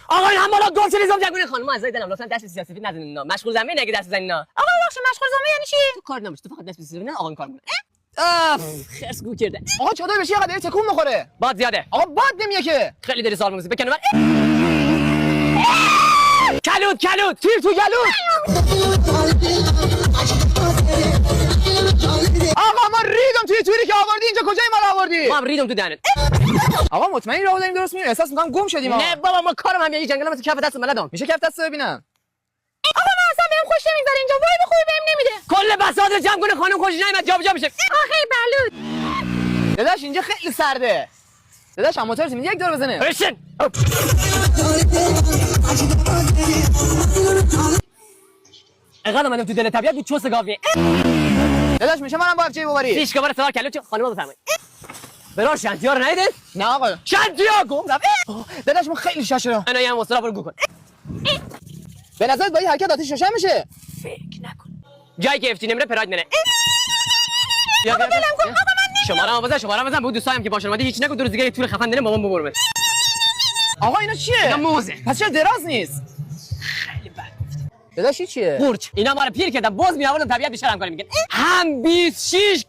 آقا این همالا گل چه نظام جگونه خانم از دلم لطفا دست سیاسی نزنین مشغول زمین اگه دست بزنین آقا بخش مشغول زمین یعنی چی تو کار نمیشه تو فقط دست بزنین آقا این کار میکنه خرس گو کرده آقا چادر بشی قدری تکون میخوره باد زیاده آقا باد نمیه که خیلی داری سال میگه بکنه من کلود تیر تو گلوت آقا ما ریدم توی توری که آوردی اینجا کجای ما رو آوردی ما هم ریدم تو دهنت آقا مطمئنی راهو داریم درست میریم احساس میکنم گم شدیم آقا نه بابا ما کارم هم یه جنگل کف دست بلدم میشه کف دست ببینم آقا من اصلا بهم خوش نمیگذره اینجا وای به خوبی بهم نمیده کل بساط رو جمع کنه خانم خوشش نمیاد جابجا میشه آخه بلود داداش اینجا خیلی سرده داداش هم موتور میدی یک دور بزنه بشین اقدام من تو دل طبیعت بود چوس گاویه داداش میشه منم با افچه ببری پیش کبار سوار کلو چه خانم بفرمایید برو شنتیار ندید نه آقا شنتیار گم رفت داداش من خیلی شاشرم انا یه مصرا برو گو کن به نظرت با این حرکت آتیش روشن میشه فکر نکن جایی که افتی نمیره پراید میره آقا دلم کن آقا من شماره بزن بود دوستایم که باشن اومدی هیچ نگو دو روز دیگه تور خفن دینه مامان ببرم آقا اینا چیه اینا موزه پس چرا دراز نیست خیلی بد گفتی داداش این چیه قورچ اینا ما رو پیر کردن باز می آوردن طبیعت بیشتر هم کاری میگن هم 26